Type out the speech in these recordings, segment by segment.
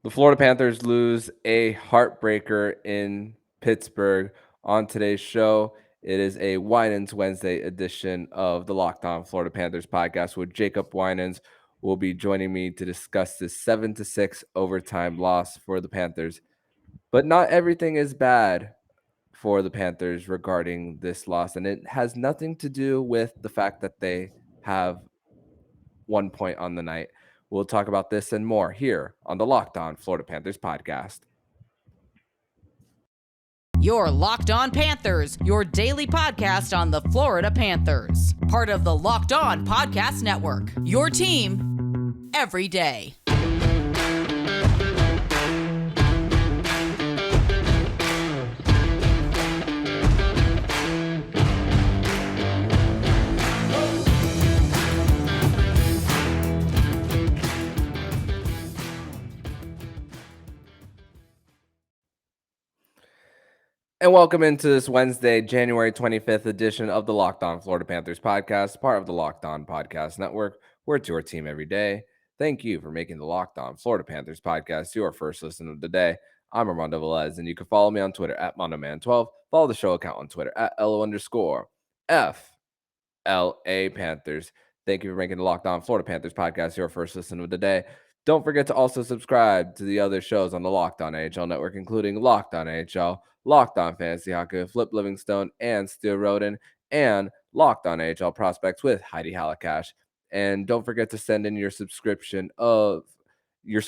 The Florida Panthers lose a heartbreaker in Pittsburgh. On today's show, it is a Winans Wednesday edition of the Locked On Florida Panthers podcast, where Jacob Winans will be joining me to discuss this 7-6 overtime loss for the Panthers. But not everything is bad for the Panthers regarding this loss, and it has nothing to do with the fact that they have 1 point on the night. We'll talk about this and more here on the Locked On Florida Panthers podcast. Your Locked On Panthers, your daily podcast on the Florida Panthers. Part of the Locked On Podcast Network. Your team every day. And welcome into this Wednesday, January 25th edition of the Locked On Florida Panthers podcast, part of the Locked On Podcast Network. We're to your team every day. Thank you for making the Locked On Florida Panthers podcast your first listen of the day. I'm Armando Velez, and you can follow me on Twitter at MondoMan12. Follow the show account on Twitter at LO_FLA Panthers. Thank you for making the Locked On Florida Panthers podcast your first listen of the day. Don't forget to also subscribe to the other shows on the Locked On AHL network, including Locked On AHL, Locked On Fantasy Hockey with Flip Livingstone and Stu Roden, and Locked On AHL Prospects with Heidi Halakash. And don't forget to send in your screenshot of your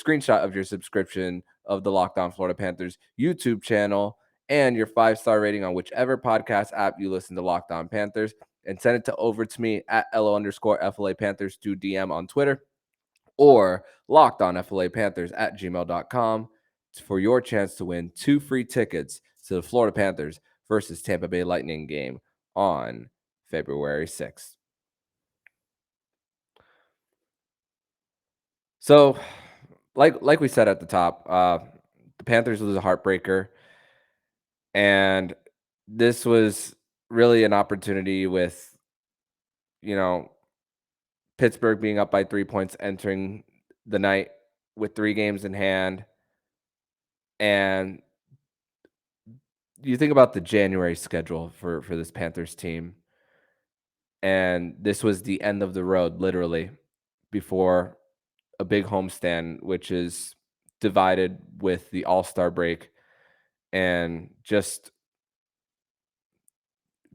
subscription of the Locked On Florida Panthers YouTube channel and your 5-star rating on whichever podcast app you listen to Locked On Panthers, and send it over to me at LO_FLA Panthers through DM on Twitter, or lockedonflapanthers@gmail.com for your chance to win 2 free tickets to the Florida Panthers versus Tampa Bay Lightning game on February 6th. So, like we said at the top, the Panthers lose a heartbreaker, and this was really an opportunity with, Pittsburgh being up by 3 points entering the night with 3 games in hand. And you think about the January schedule for this Panthers team, and this was the end of the road, literally, before a big homestand, which is divided with the All-Star break, and just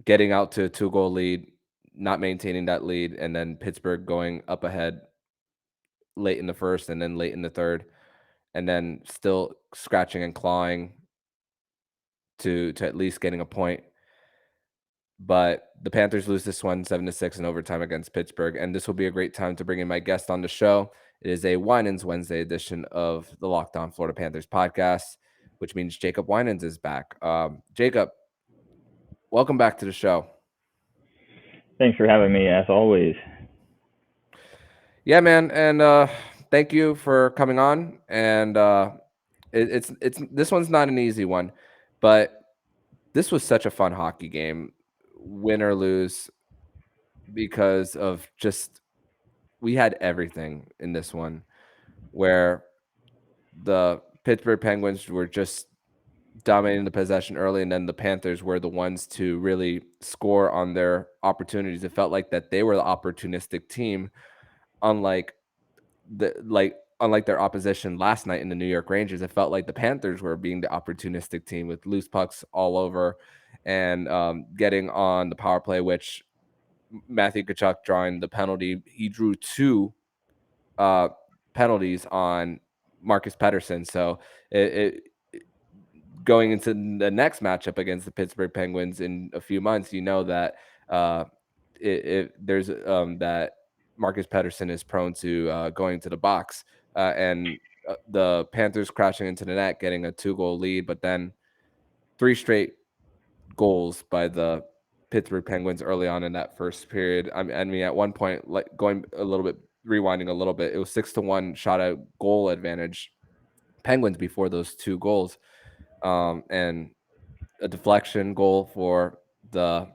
getting out to a 2-goal lead, not maintaining that lead, and then Pittsburgh going up ahead late in the first and then late in the third, and then still scratching and clawing to at least getting a point. But the Panthers lose this one 7-6 in overtime against Pittsburgh, and this will be a great time to bring in my guest on the show. It is a Winans Wednesday edition of the Locked On Florida Panthers podcast, which means Jacob Winans is back. Jacob, welcome back to the show. Thanks for having me, as always. Yeah, man, and thank you for coming on. And it's this one's not an easy one, but this was such a fun hockey game, win or lose, because of just we had everything in this one, where the Pittsburgh Penguins were just dominating the possession early, and then the Panthers were the ones to really score on their opportunities. It felt like that they were the opportunistic team, unlike their opposition last night in the New York Rangers. It felt like the Panthers were being the opportunistic team with loose pucks all over, and getting on the power play, which Matthew Tkachuk drawing the penalty. He drew 2 penalties on Marcus Pettersson. So going into the next matchup against the Pittsburgh Penguins in a few months, you know that there's that Marcus Pettersson is prone to going to the box, and the Panthers crashing into the net, getting a 2-goal lead, but then 3 straight goals by the Pittsburgh Penguins early on in that first period. I mean, at one point, like rewinding a little bit, it was 6-1 shot at goal advantage Penguins before those 2 goals, and a deflection goal for the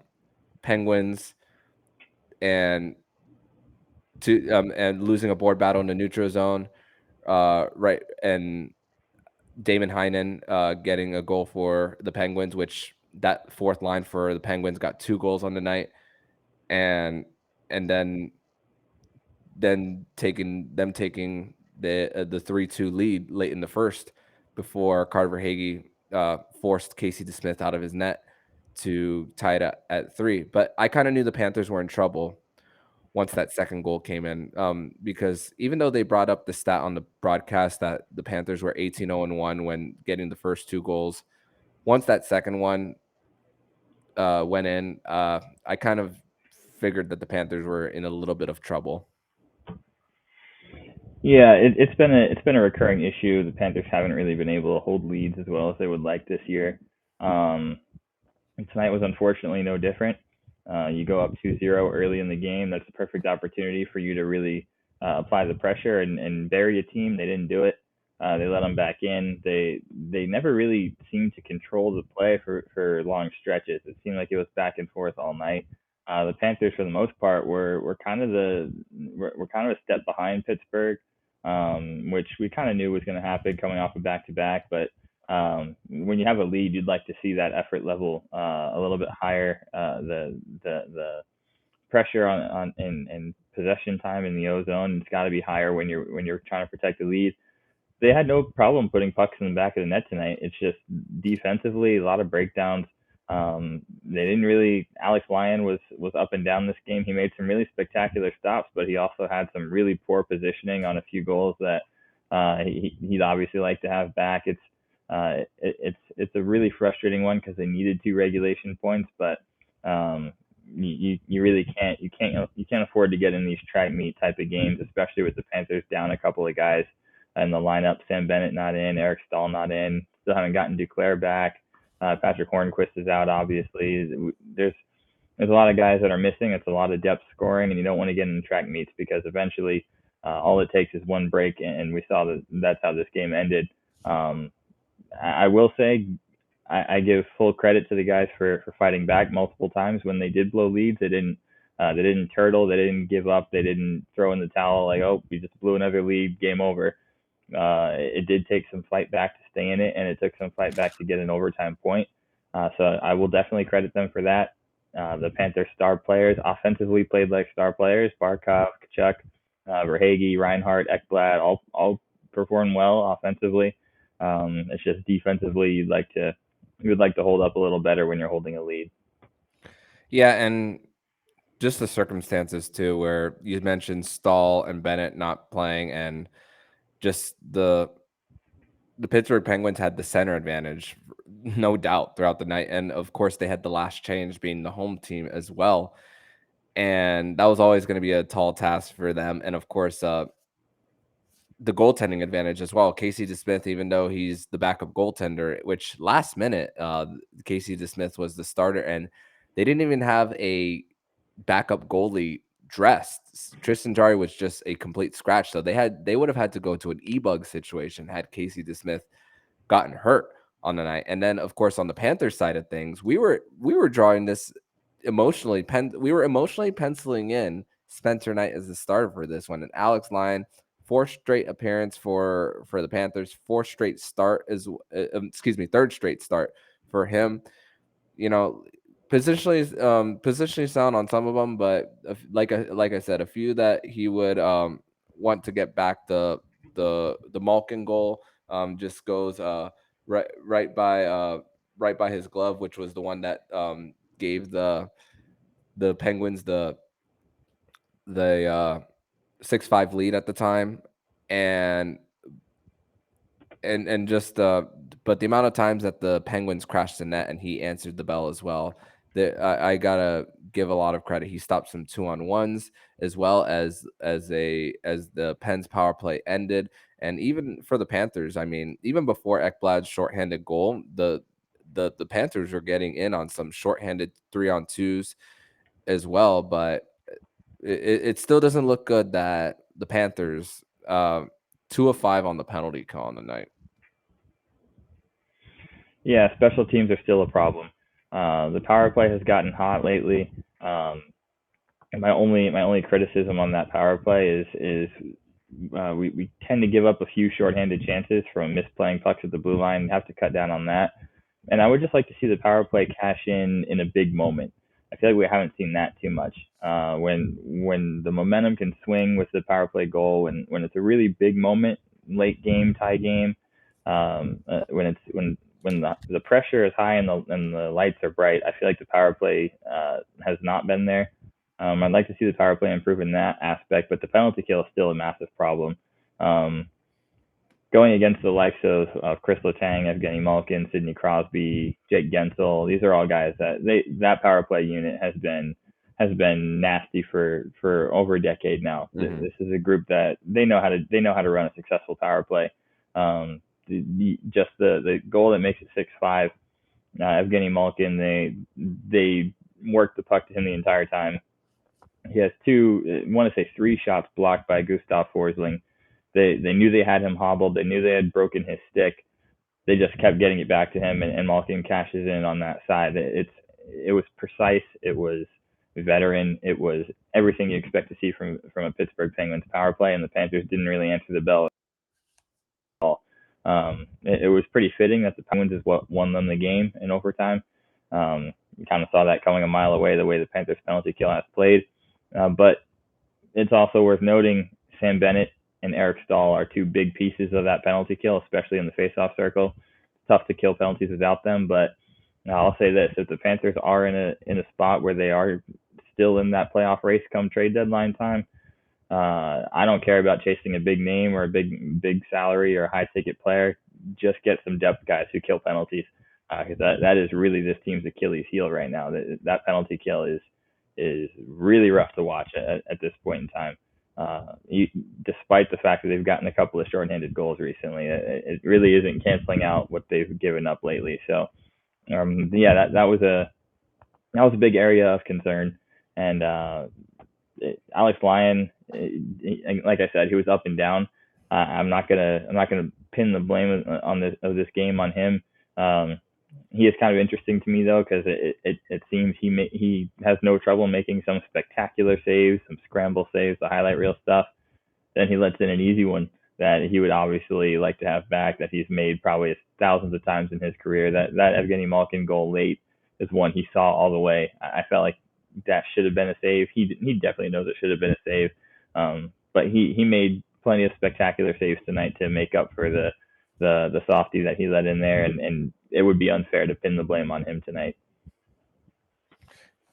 Penguins, and losing a board battle in the neutral zone, right, and Damon Heinen getting a goal for the Penguins, which that fourth line for the Penguins got 2 goals on the night, and then taking the 3-2 lead late in the first before Carter Verhaeghe forced Casey DeSmith out of his net to tie it at 3. But I kind of knew the Panthers were in trouble once that second goal came in, because even though they brought up the stat on the broadcast that the Panthers were 18-0-1 when getting the first 2 goals, once that second one went in, I kind of figured that the Panthers were in a little bit of trouble. Yeah, it's been a recurring issue. The Panthers haven't really been able to hold leads as well as they would like this year. And tonight was unfortunately no different. You go up 2-0 early in the game. That's a perfect opportunity for you to really apply the pressure and bury a team. They didn't do it. They let them back in. They never really seemed to control the play for long stretches. It seemed like it was back and forth all night. The Panthers, for the most part, were kind of a step behind Pittsburgh, which we kind of knew was going to happen coming off a back-to-back. But when you have a lead, you'd like to see that effort level a little bit higher. The pressure on and possession time in the O zone, it's got to be higher when you're trying to protect the lead. They had no problem putting pucks in the back of the net tonight. It's just defensively a lot of breakdowns. They didn't really. Alex Lyon was up and down this game. He made some really spectacular stops, but he also had some really poor positioning on a few goals that he'd obviously like to have back. It's a really frustrating one because they needed 2 regulation points, but you really can't afford to get in these track meet type of games, especially with the Panthers down a couple of guys in the lineup. Sam Bennett not in, Eric Stahl not in. Still haven't gotten Duclair back. Patrick Hornquist is out. Obviously, there's a lot of guys that are missing. It's a lot of depth scoring, and you don't want to get in track meets because eventually all it takes is one break, and we saw that's how this game ended. I will say I give full credit to the guys for fighting back multiple times when they did blow leads. They didn't turtle. They didn't give up. They didn't throw in the towel like, oh, we just blew another lead, game over. It did take some fight back to stay in it, and it took some fight back to get an overtime point. So I will definitely credit them for that. The Panthers star players offensively played like star players. Barkov, Kachuk, Verhaeghe, Reinhart, Ekblad all performed well offensively. It's just defensively you would like to hold up a little better when you're holding a lead. Yeah, and just the circumstances too, where you mentioned Stahl and Bennett not playing, and just the Pittsburgh Penguins had the center advantage, no doubt, throughout the night, and of course they had the last change being the home team as well, and that was always going to be a tall task for them, and of course the goaltending advantage as well. Casey DeSmith, even though he's the backup goaltender, which last minute Casey DeSmith was the starter, and they didn't even have a backup goalie dressed. Tristan Jarry was just a complete scratch, so they would have had to go to an e-bug situation had Casey DeSmith gotten hurt on the night. And then of course on the Panthers side of things, we were drawing this emotionally. We were emotionally penciling in Spencer Knight as the starter for this one, and Alex Lyon. 4 straight appearance for the Panthers, 4 straight start third straight start for him. You know, positionally sound on some of them, but like I said, a few that he would want to get back. The Malkin goal just goes right by his glove, which was the one that gave the Penguins the 6-5 lead at the time, and just but the amount of times that the Penguins crashed the net and he answered the bell as well, I gotta give a lot of credit. He stopped some 2-on-1s as well as the Pens power play ended, and even for the Panthers, I mean, even before Ekblad's shorthanded goal, the Panthers were getting in on some shorthanded 3-on-2s as well, but it still doesn't look good that the Panthers 2 of 5 on the penalty call on the night. Yeah, special teams are still a problem. The power play has gotten hot lately. And my only criticism on that power play is we tend to give up a few shorthanded chances from misplaying pucks at the blue line and have to cut down on that. And I would just like to see the power play cash in a big moment. I feel like we haven't seen that too much. When the momentum can swing with the power play goal, when it's a really big moment, late game, tie game, when the pressure is high and the lights are bright, I feel like the power play has not been there. I'd like to see the power play improve in that aspect, but the penalty kill is still a massive problem. Going against the likes of Kris Letang, Evgeny Malkin, Sidney Crosby, Jake Gensel, these are all guys that power play unit has been nasty for over a decade now. Mm-hmm. This is a group that they know how to run a successful power play. Just the goal that makes it 6-5. Evgeny Malkin, they work the puck to him the entire time. He has three shots blocked by Gustav Forsling. They knew they had him hobbled. They knew they had broken his stick. They just kept getting it back to him, and Malkin cashes in on that side. It was precise. It was veteran. It was everything you expect to see from a Pittsburgh Penguins power play, and the Panthers didn't really answer the bell at all. It was pretty fitting that the Penguins is what won them the game in overtime. You kind of saw that coming a mile away, the way the Panthers penalty kill has played. But it's also worth noting Sam Bennett and Eric Staal are two big pieces of that penalty kill, especially in the faceoff circle. It's tough to kill penalties without them, but I'll say this: if the Panthers are in a spot where they are still in that playoff race come trade deadline time, I don't care about chasing a big name or a big salary or high ticket player. Just get some depth guys who kill penalties, because that is really this team's Achilles heel right now. That penalty kill is really rough to watch at this point in time. Despite the fact that they've gotten a couple of shorthanded goals recently, it really isn't canceling out what they've given up lately. So, that was a big area of concern. And Alex Lyon, like I said, he was up and down. I'm not gonna pin the blame of this game on him. He is kind of interesting to me though, because it seems he has no trouble making some spectacular saves, some scramble saves, the highlight reel stuff. Then he lets in an easy one that he would obviously like to have back, that he's made probably thousands of times in his career. That Evgeny Malkin goal late is one he saw all the way. I felt like that should have been a save. He definitely knows it should have been a save. But he made plenty of spectacular saves tonight to make up for the softie that he let in there, and it would be unfair to pin the blame on him tonight.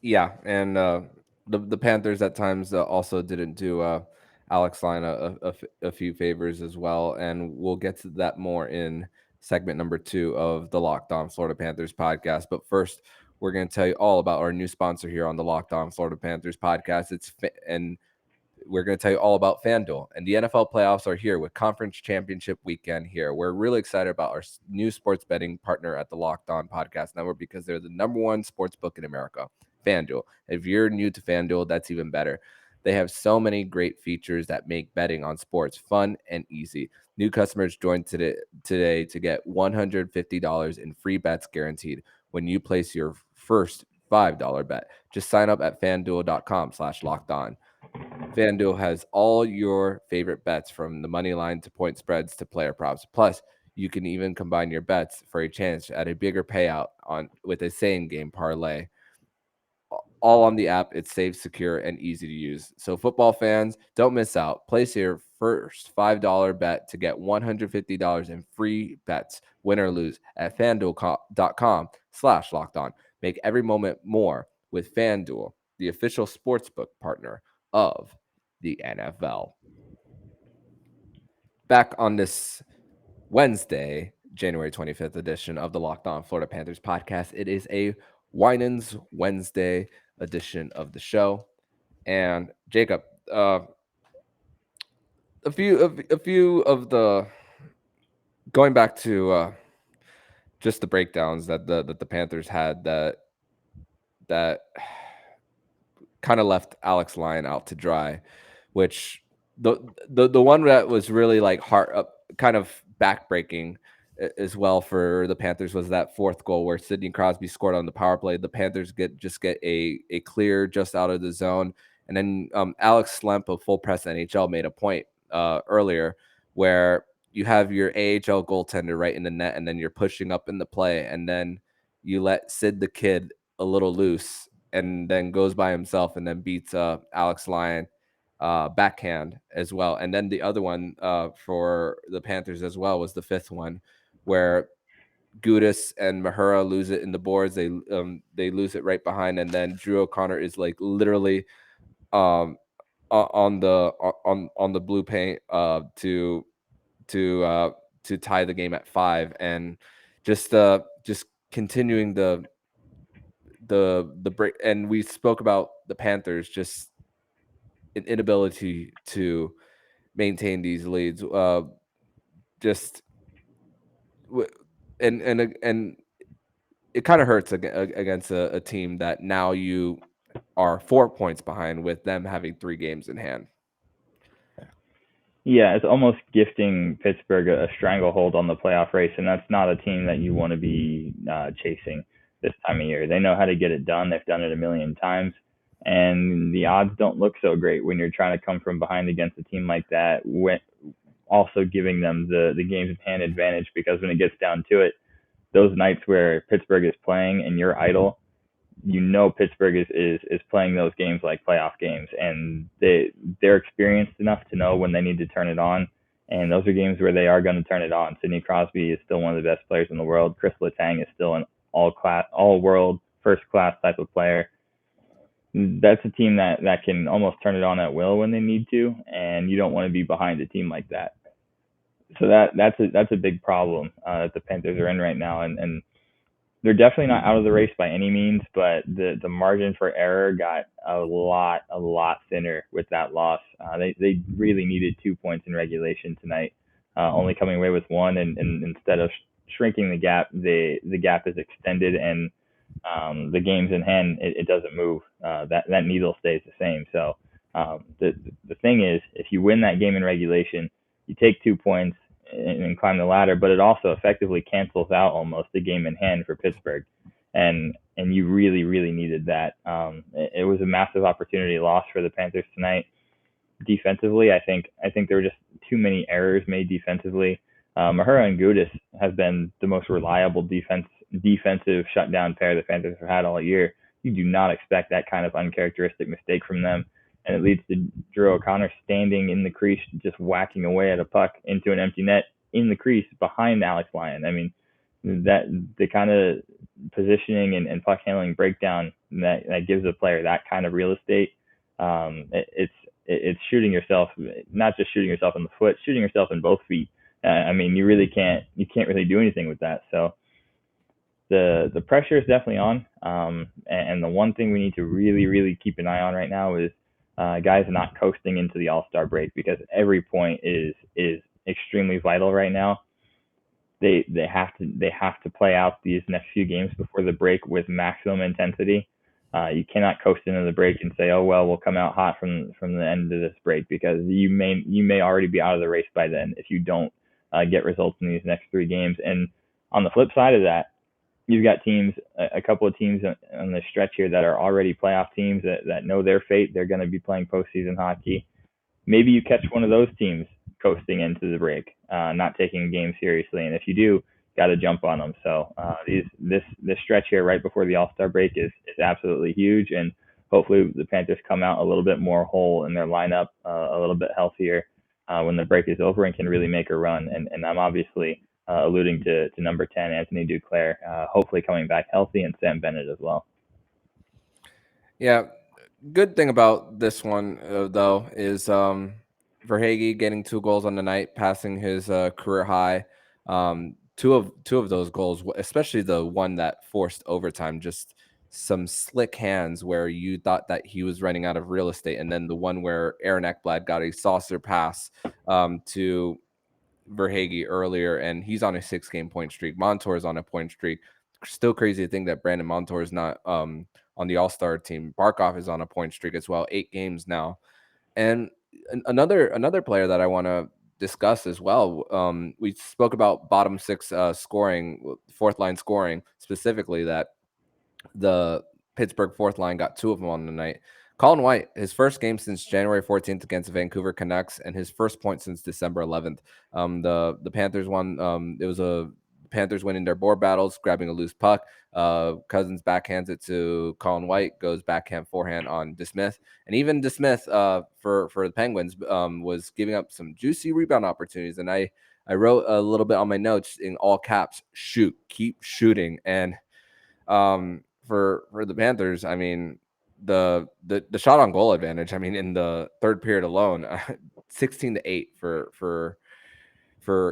Yeah, and the Panthers at times also didn't do Alex Lyon a few favors as well, and we'll get to that more in segment number 2 of the Locked On Florida Panthers podcast. But first, we're going to tell you all about our new sponsor here on the Locked On Florida Panthers podcast. And we're going to tell you all about FanDuel. And the NFL playoffs are here with Conference Championship Weekend here. We're really excited about our new sports betting partner at the Locked On Podcast Network, because they're the #1 sports book in America, FanDuel. If you're new to FanDuel, that's even better. They have so many great features that make betting on sports fun and easy. New customers join today to get $150 in free bets guaranteed when you place your first $5 bet. Just sign up at FanDuel.com/lockedon. FanDuel has all your favorite bets, from the money line to point spreads to player props. Plus, you can even combine your bets for a chance at a bigger payout with a same game parlay. All on the app. It's safe, secure, and easy to use. So football fans, don't miss out. Place your first $5 bet to get $150 in free bets, win or lose, at FanDuel.com/lockedon. Make every moment more with FanDuel, the official sportsbook partner of the NFL. Back on this Wednesday, January 25th edition of the Locked On Florida Panthers podcast. It is a Winans Wednesday edition of the show. And Jacob, a few of the, going back to just the breakdowns that the Panthers had that kind of left Alex Lyon out to dry, which the one that was really like kind of backbreaking as well for the Panthers was that fourth goal where Sidney Crosby scored on the power play. The Panthers get a clear just out of the zone, and then Alex Slemp of Full Press NHL made a point earlier, where you have your AHL goaltender right in the net, and then you're pushing up in the play, and then you let Sid the Kid a little loose, and then goes by himself, and then beats Alex Lyon backhand as well. And then the other one for the Panthers as well was the fifth one, where Gudis and Mahura lose it in the boards. They lose it right behind, and then Drew O'Connor is like literally on the blue paint to tie the game at 5, and just continuing the break. And we spoke about the Panthers just an inability to maintain these leads. Just and it kind of hurts against a team that now you are 4 points behind with them having 3 games in hand. Yeah, it's almost gifting Pittsburgh a stranglehold on the playoff race, and that's not a team that you want to be chasing this time of year. They know how to get it done. They've done it a million times, and the odds don't look so great when you're trying to come from behind against a team like that, also giving them the games in hand advantage, because when it gets down to it, those nights where Pittsburgh is playing and you're idle, Pittsburgh is playing those games like playoff games, and they're experienced enough to know when they need to turn it on, and those are games where they are going to turn it on. Sidney Crosby is still one of the best players in the world. Kris Letang is still an all world, first class type of player. That's a team that can almost turn it on at will when they need to, and you don't want to be behind a team like that. So that's a big problem that the Panthers are in right now, and they're definitely not out of the race by any means, but the margin for error got a lot thinner with that loss. They really needed 2 points in regulation tonight, only coming away with 1, and instead of shrinking the gap, the gap is extended, and the games in hand, it doesn't move. That needle stays the same. So the thing is, if you win that game in regulation, you take 2 points and climb the ladder, but it also effectively cancels out almost the game in hand for Pittsburgh, and you really needed that. It was a massive opportunity loss for the Panthers tonight. Defensively, I think there were just too many errors made defensively. Mahura and Gudis have been the most reliable defensive shutdown pair the Panthers have had all year. You do not expect that kind of uncharacteristic mistake from them, and it leads to Drew O'Connor standing in the crease, just whacking away at a puck into an empty net in the crease behind Alex Lyon. I mean, that the kind of positioning and puck handling breakdown that gives a player that kind of real estate, it's shooting yourself, not just shooting yourself in the foot, shooting yourself in both feet. I mean, you can't really do anything with that. So the pressure is definitely on. And the one thing we need to really keep an eye on right now is guys not coasting into the All-Star break, because every point is extremely vital right now. They have to play out these next few games before the break with maximum intensity. You cannot coast into the break and say, oh well, we'll come out hot from the end of this break, because you may already be out of the race by then if you don't get results in these next 3 games. And on the flip side of that, you've got a couple of teams on the stretch here that are already playoff teams that know their fate. They're going to be playing postseason hockey. Maybe you catch one of those teams coasting into the break, not taking games seriously. And if you do, got to jump on them. So this stretch here right before the All-Star break is absolutely huge. And hopefully the Panthers come out a little bit more whole in their lineup, a little bit healthier when the break is over, and can really make a run. And I'm obviously alluding to number 10, Anthony Duclair, hopefully coming back healthy, and Sam Bennett as well. Yeah, good thing about this one, though, is Verhaeghe getting 2 goals on the night, passing his career high. Two of those goals, especially the one that forced overtime, just some slick hands where you thought that he was running out of real estate. And then the one where Aaron Ekblad got a saucer pass to Verhaeghe earlier, and he's on a 6-game point streak. Montour is on a point streak. Still crazy to think that Brandon Montour is not on the All-Star team. Barkov is on a point streak as well, 8 games now. And another player that I want to discuss as well. We spoke about bottom 6 scoring, 4th line scoring, specifically that the Pittsburgh 4th line got 2 of them on the night. Colin White, his first game since January 14th against the Vancouver Canucks, and his first point since December 11th. The Panthers won. It was a Panthers winning their board battles, grabbing a loose puck. Cousins backhands it to Colin White, goes backhand forehand on DeSmith, and even DeSmith for the Penguins was giving up some juicy rebound opportunities. And I wrote a little bit on my notes in all caps: shoot, keep shooting. And for the Panthers, I mean, the shot on goal advantage, I mean, in the third period alone, 16-8 for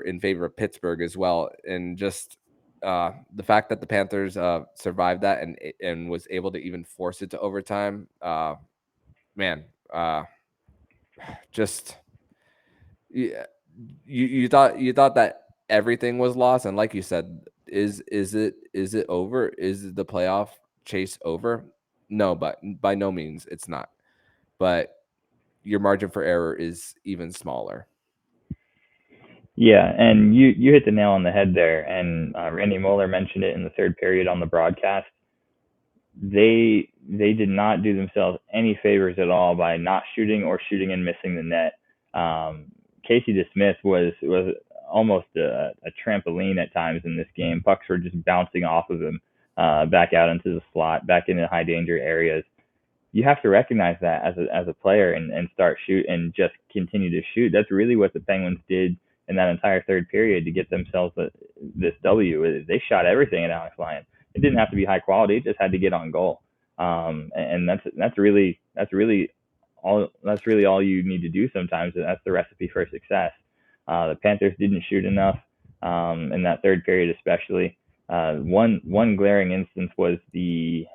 in favor of Pittsburgh as well. And just the fact that the Panthers survived that and was able to even force it to overtime, man, just you thought that everything was lost, and like you said, is it over? Is the playoff chase over? No, but by no means it's not. But your margin for error is even smaller. Yeah, and you hit the nail on the head there. And Randy Moeller mentioned it in the third period on the broadcast. They did not do themselves any favors at all by not shooting or shooting and missing the net. Casey DeSmith was almost a trampoline at times in this game. Pucks were just bouncing off of him back out into the slot, back into high danger areas. You have to recognize that as a player and start shoot and just continue to shoot. That's really what the Penguins did in that entire third period to get themselves this W. They shot everything at Alex Lyon. It didn't have to be high quality; it just had to get on goal. And that's really all you need to do sometimes. And that's the recipe for success. The Panthers didn't shoot enough in that third period, especially. One glaring instance was the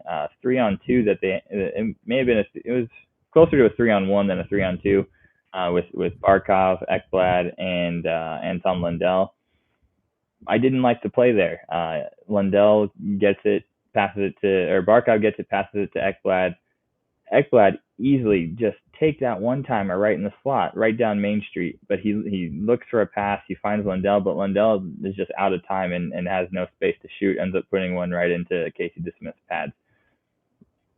3-on-2 that it may have been it was closer to a 3-on-1 than a 3-on-2 with Barkov, Ekblad, and Anton Lundell. I didn't like the play there. Lundell gets it, passes it to, or Barkov gets it, passes it to Ekblad. Ekblad easily just take that one-timer right in the slot, right down Main Street. But he looks for a pass. He finds Lundell, but Lundell is just out of time and has no space to shoot, ends up putting one right into Casey DeSmith's pads.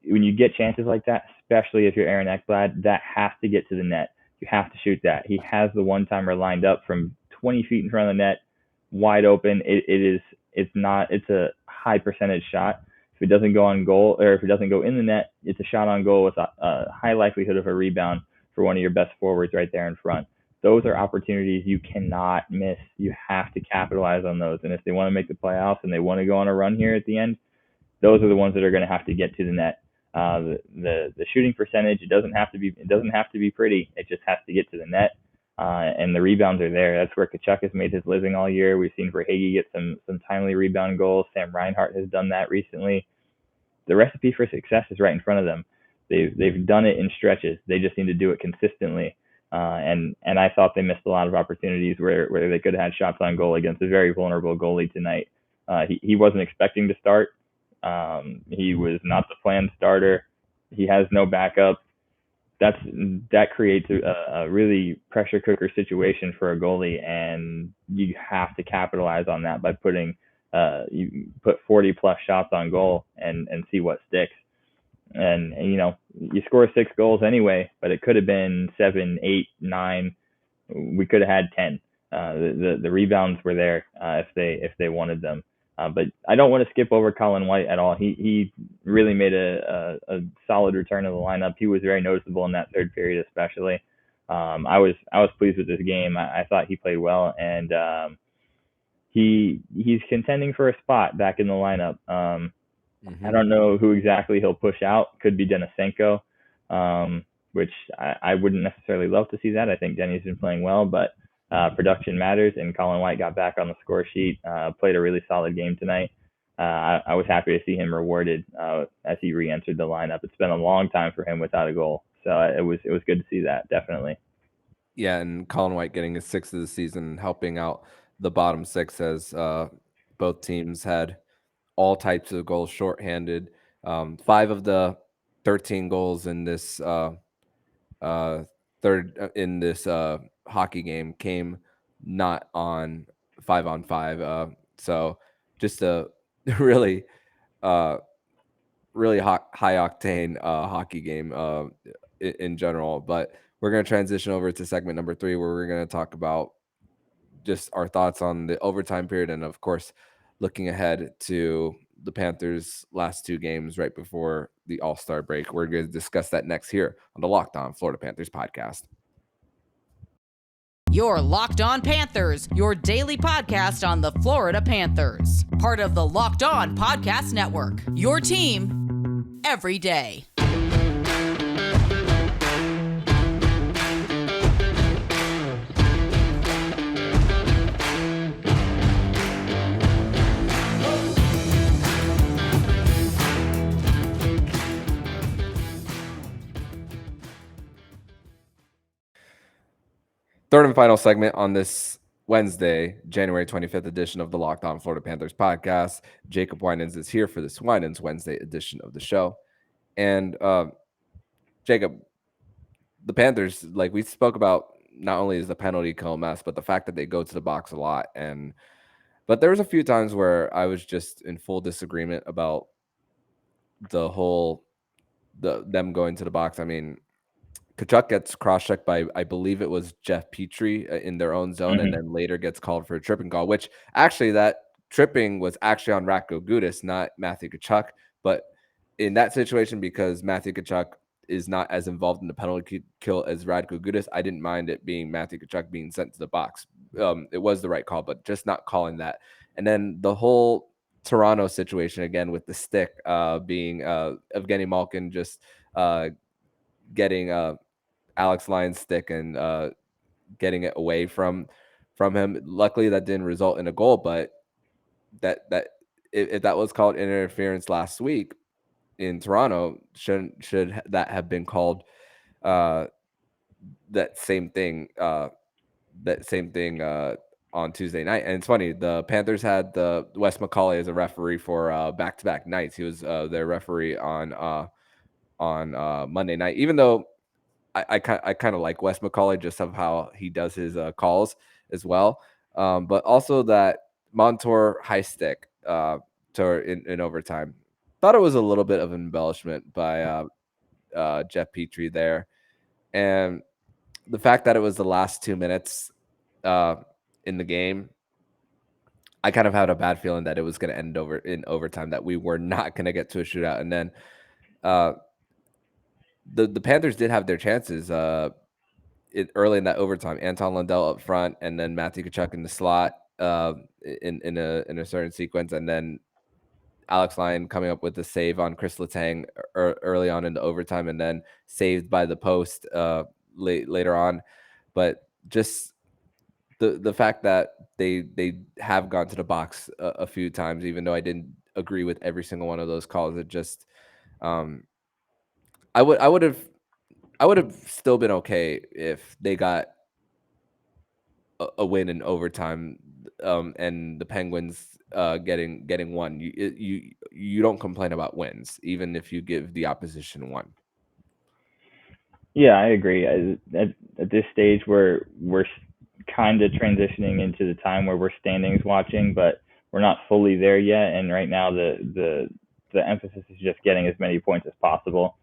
When you get chances like that, especially if you're Aaron Ekblad, that has to get to the net. You have to shoot that. He has the one-timer lined up from 20 feet in front of the net, wide open. It's a high percentage shot. If it doesn't go on goal, or if it doesn't go in the net, it's a shot on goal with a high likelihood of a rebound for one of your best forwards right there in front. Those are opportunities you cannot miss. You have to capitalize on those. And if they want to make the playoffs and they want to go on a run here at the end, those are the ones that are going to have to get to the net. The shooting percentage, it doesn't have to be pretty. It just has to get to the net. And the rebounds are there. That's where Tkachuk has made his living all year. We've seen Verhaeghe get some timely rebound goals. Sam Reinhart has done that recently. The recipe for success is right in front of them. They've done it in stretches. They just need to do it consistently. And I thought they missed a lot of opportunities where they could have had shots on goal against a very vulnerable goalie tonight. He wasn't expecting to start. He was not the planned starter. He has no backup. That creates a really pressure cooker situation for a goalie, and you have to capitalize on that by you put 40 plus shots on goal and see what sticks. And you score 6 goals anyway, but it could have been 7, 8, 9. We could have had 10. The rebounds were there if they wanted them. But I don't want to skip over Colin White at all. He really made a solid return to the lineup. He was very noticeable in that third period, especially. I was pleased with this game. I thought he played well, and he's contending for a spot back in the lineup. I don't know who exactly he'll push out. Could be Denisenko, which I wouldn't necessarily love to see that. I think Denny's been playing well, but production matters, and Colin White got back on the score sheet, played a really solid game tonight. I was happy to see him rewarded as he re-entered the lineup. It's been a long time for him without a goal, so it was good to see that, definitely. Yeah, and Colin White getting his 6th of the season, helping out the bottom 6 as both teams had all types of goals shorthanded. 5 of the 13 goals in this hockey game came not on 5-on-5. So just a really really high octane hockey game in general. But we're going to transition over to segment number 3, where we're going to talk about just our thoughts on the overtime period, and of course looking ahead to the Panthers' last 2 games right before the All-Star break. We're going to discuss that next here on the Locked On Florida Panthers podcast. Your Locked On Panthers, your daily podcast on the Florida Panthers. Part of the Locked On Podcast Network. Your team every day. Third and final segment on this Wednesday, January 25th edition of the Locked On Florida Panthers podcast. Jacob Winans is here for this Winans Wednesday edition of the show. And Jacob, the Panthers, like we spoke about, not only is the penalty kill a mess, but the fact that they go to the box a lot. But there was a few times where I was just in full disagreement about them going to the box. I mean, Tkachuk gets cross-checked by, I believe it was Jeff Petrie in their own zone, and then later gets called for a tripping call, which actually that tripping was actually on Radko Gudas, not Matthew Tkachuk. But in that situation, because Matthew Tkachuk is not as involved in the penalty kill as Radko Gudas, I didn't mind it being Matthew Tkachuk being sent to the box. It was the right call, but just not calling that. And then the whole Toronto situation again with the stick being Evgeny Malkin just getting Alex Lyon's stick and getting it away from him. Luckily, that didn't result in a goal, but that if that was called interference last week in Toronto, should that have been called that same thing on Tuesday night? And it's funny, the Panthers had the Wes McCauley as a referee for back-to-back nights. He was their referee on Monday night, even though I kind of like Wes McCauley just of how he does his calls as well. But also that Montour high stick in overtime. Thought it was a little bit of an embellishment by Jeff Petrie there. And the fact that it was the last 2 minutes in the game, I kind of had a bad feeling that it was going to end in overtime, that we were not going to get to a shootout. And then the Panthers did have their chances early in that overtime. Anton Lundell up front, and then Matthew Tkachuk in the slot in a certain sequence, and then Alex Lyon coming up with a save on Kris Letang early on in the overtime, and then saved by the post later on. But just the fact that they have gone to the box a few times, even though I didn't agree with every single one of those calls, it just I would have still been okay if they got a win in overtime, and the Penguins getting one. You don't complain about wins, even if you give the opposition one. Yeah, I agree. At this stage, we're kind of transitioning into the time where we're standings watching, but we're not fully there yet. And right now, the emphasis is just getting as many points as possible.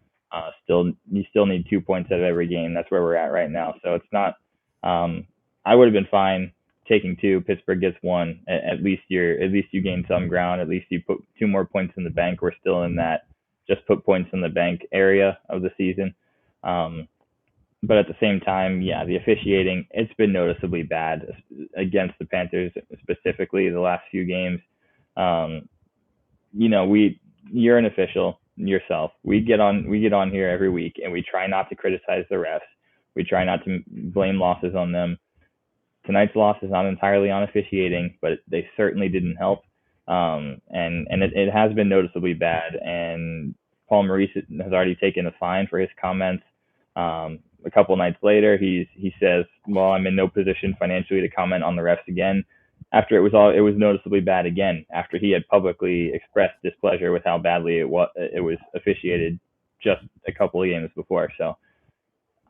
You still need 2 points out of every game. That's where we're at right now. So it's not. I would have been fine taking 2. Pittsburgh gets 1. At least you gain some ground. At least you put 2 more points in the bank. We're still in that just put points in the bank area of the season. But at the same time, yeah, the officiating, it's been noticeably bad against the Panthers, specifically the last few games. You're an official yourself. We get on here every week, and we try not to criticize the refs. We try not to blame losses on them. Tonight's loss is not entirely on officiating, but they certainly didn't help. And it has been noticeably bad. And Paul Maurice has already taken a fine for his comments. A couple nights later, he says, "Well, I'm in no position financially to comment on the refs again." After it was noticeably bad again, after he had publicly expressed displeasure with how badly it was officiated just a couple of games before. So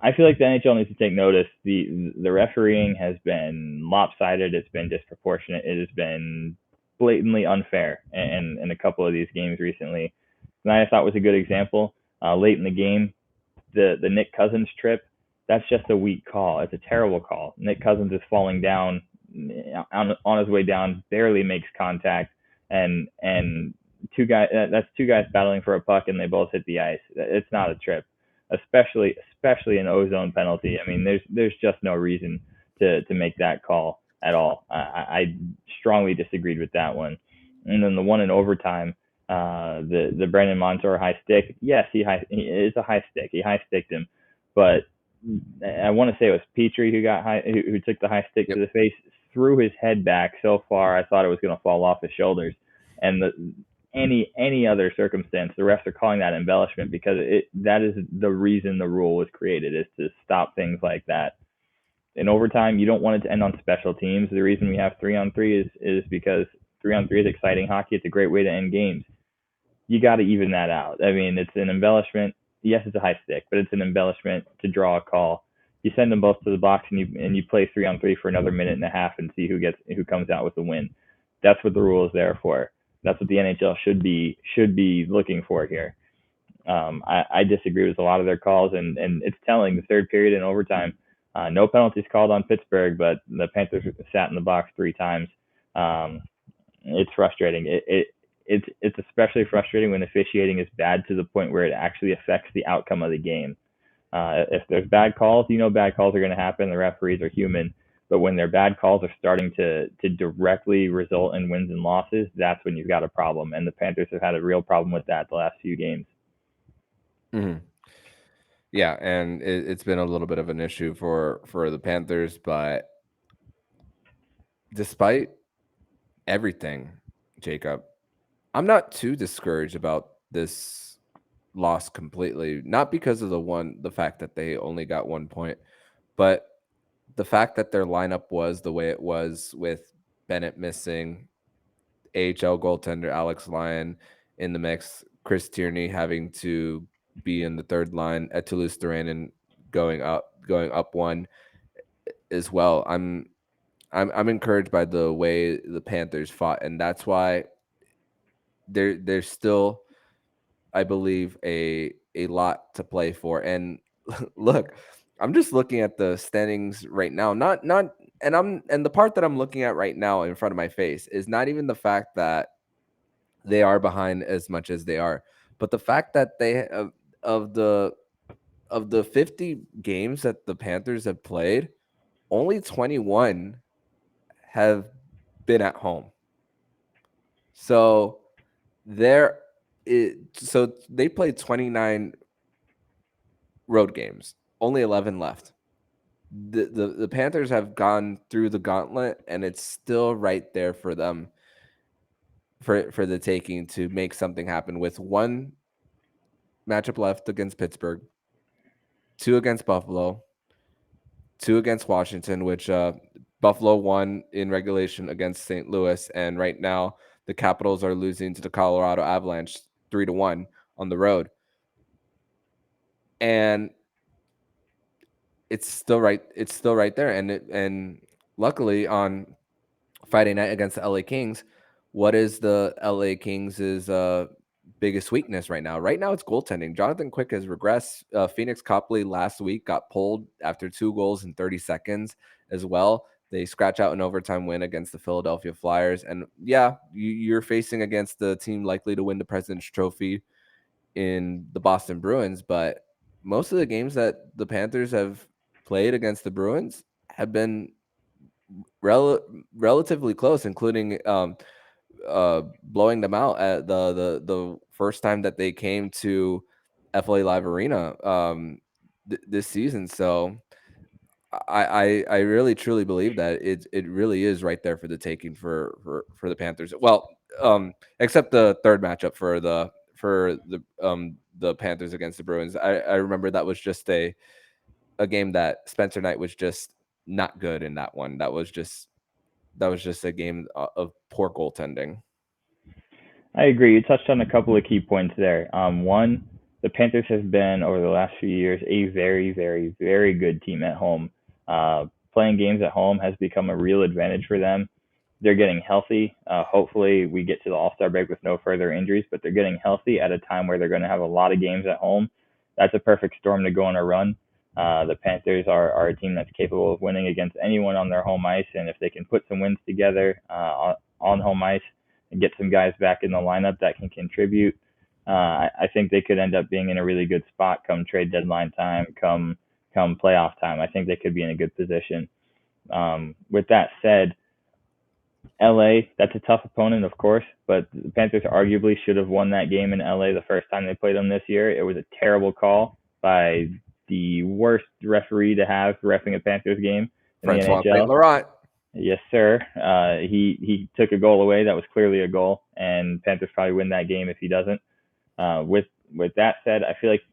I feel like the NHL needs to take notice. The refereeing has been lopsided. It's been disproportionate. It has been blatantly unfair in a couple of these games recently. tonight I thought was a good example. Late in the game, the Nick Cousins trip, that's just a weak call. It's a terrible call. Nick Cousins is falling down on his way down, barely makes contact, and that's two guys battling for a puck and they both hit the ice. It's not a trip, especially an ozone penalty. I mean, there's just no reason to make that call at all. I strongly disagreed with that one. And then the one in overtime, the Brandon Montour high stick. Yes, it's a high stick. He high sticked him, but I want to say it was Petrie who took the high stick to the face, threw his head back so far I thought it was going to fall off his shoulders. And any other circumstance, the refs are calling that embellishment because that is the reason the rule was created, is to stop things like that. In overtime, you don't want it to end on special teams. The reason we have 3-on-3 is because 3-on-3 is exciting hockey. It's a great way to end games. You got to even that out. I mean, it's an embellishment. Yes, it's a high stick, but it's an embellishment to draw a call. You send them both to the box and you play 3-on-3 for another minute and a half and see who comes out with the win. That's what the rule is there for. That's what the NHL should be looking for here. I disagree with a lot of their calls, and it's telling. The third period in overtime, no penalties called on Pittsburgh, but the Panthers sat in the box 3 times. It's frustrating. It's especially frustrating when officiating is bad to the point where it actually affects the outcome of the game. If there's bad calls, bad calls are going to happen. The referees are human. But when their bad calls are starting to directly result in wins and losses, that's when you've got a problem. And the Panthers have had a real problem with that the last few games. Mm-hmm. Yeah, and it's been a little bit of an issue for the Panthers, but despite everything, Jacob, I'm not too discouraged about this loss completely. Not because of the fact that they only got 1 point, but the fact that their lineup was the way it was, with Bennett missing, AHL goaltender Alex Lyon in the mix, Chris Tierney having to be in the third line, at Toulouse-Thurin going up one as well. I'm encouraged by the way the Panthers fought, and that's why there's still, I believe, a lot to play for. And look, I'm just looking at the standings right now. And the part that I'm looking at right now in front of my face is not even the fact that they are behind as much as they are, but the fact that they of the 50 games that the Panthers have played, only 21 have been at home. So so they played 29 road games, only 11 left. The Panthers have gone through the gauntlet, and it's still right there for them for the taking to make something happen, with 1 matchup left against Pittsburgh, 2 against Buffalo, 2 against Washington, which Buffalo won in regulation against St. Louis, and right now the Capitals are losing to the Colorado Avalanche 3-1 on the road. And it's still right there. And luckily on Friday night against the LA Kings, what is the LA Kings' biggest weakness right now? Right now it's goaltending. Jonathan Quick has regressed. Phoenix Copley last week got pulled after 2 goals in 30 seconds as well. They scratch out an overtime win against the Philadelphia Flyers. And yeah, you're facing against the team likely to win the President's Trophy in the Boston Bruins, but most of the games that the Panthers have played against the Bruins have been relatively close, including blowing them out at the first time that they came to FLA Live Arena this season. So I really truly believe that it really is right there for the taking for the Panthers. Well, except the third matchup for the Panthers against the Bruins. I remember that was just a game that Spencer Knight was just not good in that one. That was just a game of poor goaltending. I agree. You touched on a couple of key points there. One, the Panthers have been, over the last few years, a very, very, very good team at home. Playing games at home has become a real advantage for them. They're getting healthy. Hopefully we get to the All-Star break with no further injuries, but they're getting healthy at a time where they're going to have a lot of games at home. That's a perfect storm to go on a run. The Panthers are a team that's capable of winning against anyone on their home ice, and if they can put some wins together on home ice and get some guys back in the lineup that can contribute, I think they could end up being in a really good spot come trade deadline time, come playoff time. I think they could be in a good position. With that said, LA, that's a tough opponent, of course, but the Panthers arguably should have won that game in LA the first time they played them this year. It was a terrible call by the worst referee to have reffing a Panthers game in Francois the NHL. Laurent. Yes, sir. He took a goal away. That was clearly a goal, and Panthers probably win that game if he doesn't. With that said, I feel like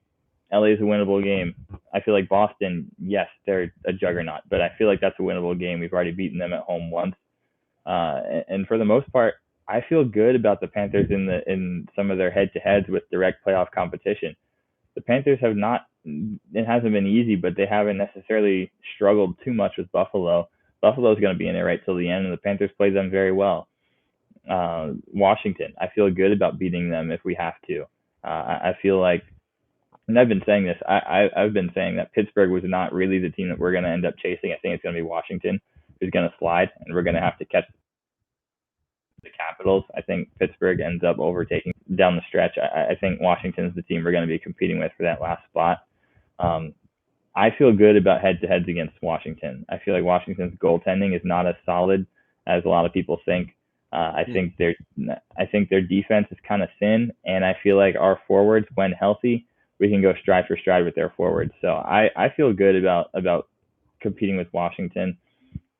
LA is a winnable game. I feel like Boston, yes, they're a juggernaut, but I feel like that's a winnable game. We've already beaten them at home once. And for the most part, I feel good about the Panthers in some of their head-to-heads with direct playoff competition. The Panthers have not, it hasn't been easy, but they haven't necessarily struggled too much with Buffalo. Buffalo is going to be in there right till the end, and the Panthers played them very well. Washington, I feel good about beating them if we have to. I feel like, and I've been saying this, I've been saying that Pittsburgh was not really the team that we're going to end up chasing. I think it's going to be Washington who's going to slide, and we're going to have to catch the Capitals. I think Pittsburgh ends up overtaking down the stretch. I think Washington's the team we're going to be competing with for that last spot. I feel good about head-to-heads against Washington. I feel like Washington's goaltending is not as solid as a lot of people think. I think their defense is kind of thin, and I feel like our forwards, when healthy, we can go stride for stride with their forwards. So I feel good about competing with Washington.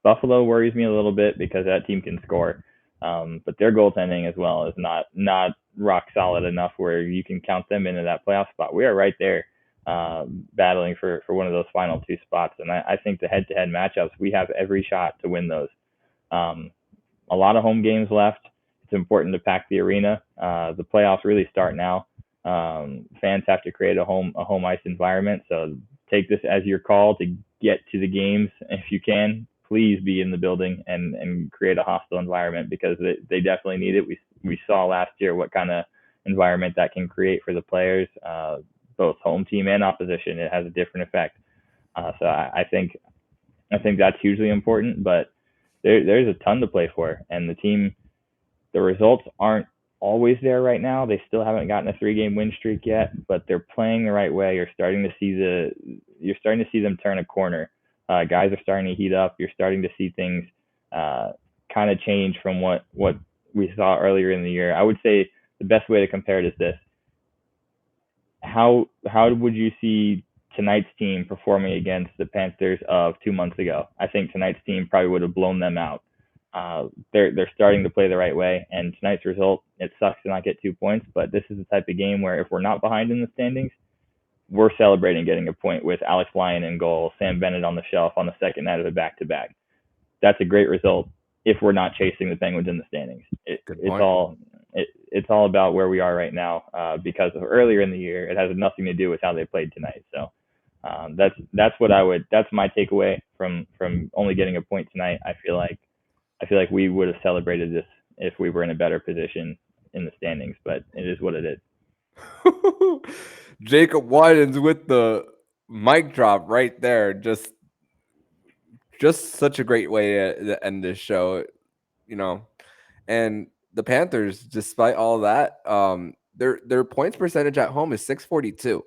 Buffalo worries me a little bit because that team can score, but their goaltending as well is not rock solid enough where you can count them into that playoff spot. We are right there battling for one of those final two spots, and I think the head-to-head matchups, we have every shot to win those. A lot of home games left. It's important to pack the arena. The playoffs really start now. Fans have to create a home ice environment, so take this as your call to get to the games if you can. Please be in the building and create a hostile environment because they definitely need it. We saw last year what kind of environment that can create for the players, both home team and opposition. It has a different effect. So I think that's hugely important, but there's a ton to play for, and the results aren't always there right now. They still haven't gotten a 3-game win streak yet, but they're playing the right way. You're starting to see them turn a corner. Guys are starting to heat up. You're starting to see things kind of change from what we saw earlier in the year. I would say the best way to compare it is this. How would you see tonight's team performing against the Panthers of 2 months ago? I think tonight's team probably would have blown them out. They're starting to play the right way, and tonight's result, it sucks to not get 2 points, but this is the type of game where if we're not behind in the standings, we're celebrating getting a point with Alex Lyon in goal, Sam Bennett on the shelf on the second night of a back-to-back. That's a great result if we're not chasing the Penguins in the standings. It's all about where we are right now because of earlier in the year. It has nothing to do with how they played tonight. So that's my takeaway from only getting a point tonight. I feel like we would have celebrated this if we were in a better position in the standings, but it is what it is. Jacob Winans with the mic drop right there. Just such a great way to end this show, and the Panthers, despite all that, their points percentage at home is .642,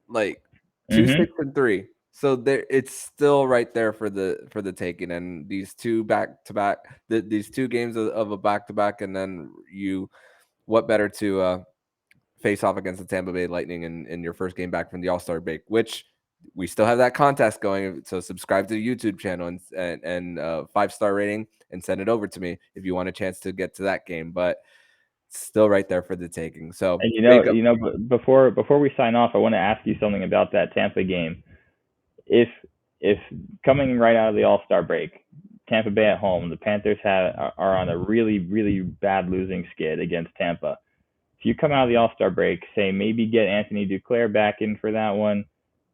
like 2-6-3. So it's still right there for the taking. And these two back-to-back, these 2 games of a back-to-back, and then what better to face off against the Tampa Bay Lightning in your first game back from the All-Star break, which we still have that contest going. So subscribe to the YouTube channel and 5-star rating and send it over to me if you want a chance to get to that game. But it's still right there for the taking. So and before we sign off, I want to ask you something about that Tampa game. If coming right out of the All-Star break, Tampa Bay at home, the Panthers are on a really, really bad losing skid against Tampa. If you come out of the All-Star break, say maybe get Anthony Duclair back in for that one,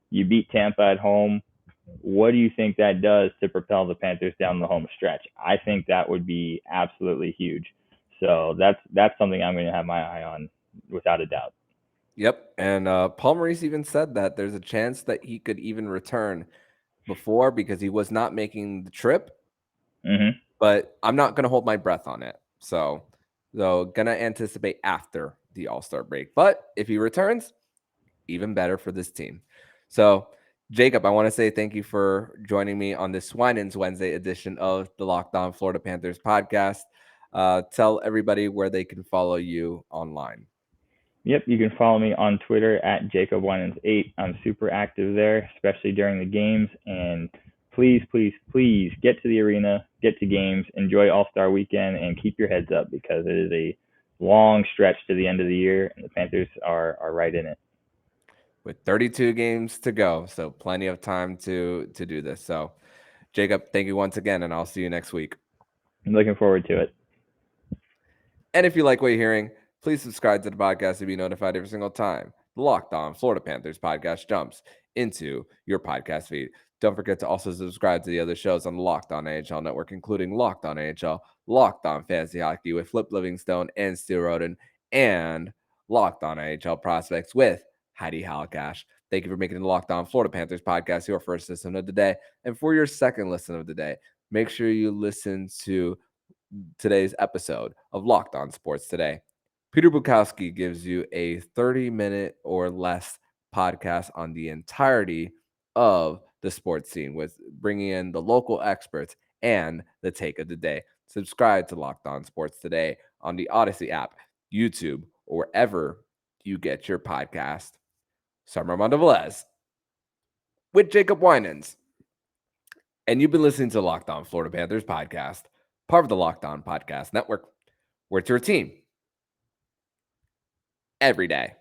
you beat Tampa at home, What do you think that does to propel the Panthers down the home stretch? I think that would be absolutely huge. So that's something I'm going to have my eye on without a doubt. Yep. And Paul Maurice even said that there's a chance that he could even return before because he was not making the trip. Mm-hmm. But I'm not going to hold my breath on it. So going to anticipate after the All-Star break. But if he returns, even better for this team. So, Jacob, I want to say thank you for joining me on this Winans Wednesday edition of the Locked On Florida Panthers podcast. Tell everybody where they can follow you online. Yep, you can follow me on Twitter at Jacob Winans8. I'm super active there, especially during the games. And please, please, please get to the arena, get to games, enjoy All-Star Weekend, and keep your heads up because it is a long stretch to the end of the year, and the Panthers are right in it. With 32 games to go, so plenty of time to do this. So, Jacob, thank you once again, and I'll see you next week. I'm looking forward to it. And if you like what you're hearing, please subscribe to the podcast to be notified every single time the Locked On Florida Panthers podcast jumps into your podcast feed. Don't forget to also subscribe to the other shows on the Locked On AHL network, including Locked On AHL, Locked On Fantasy Hockey with Flip Livingstone and Stu Roden, and Locked On AHL Prospects with Heidi Halakash. Thank you for making the Locked On Florida Panthers podcast your first listen of the day. And for your second listen of the day, make sure you listen to today's episode of Locked On Sports Today. Peter Bukowski gives you a 30-minute or less podcast on the entirety of the sports scene with bringing in the local experts and the take of the day. Subscribe to Locked On Sports Today on the Odyssey app, YouTube, or wherever you get your podcast. So I'm Armando Velez with Jacob Winans. And you've been listening to Locked On Florida Panthers podcast, part of the Locked On Podcast Network, where it's your team every day.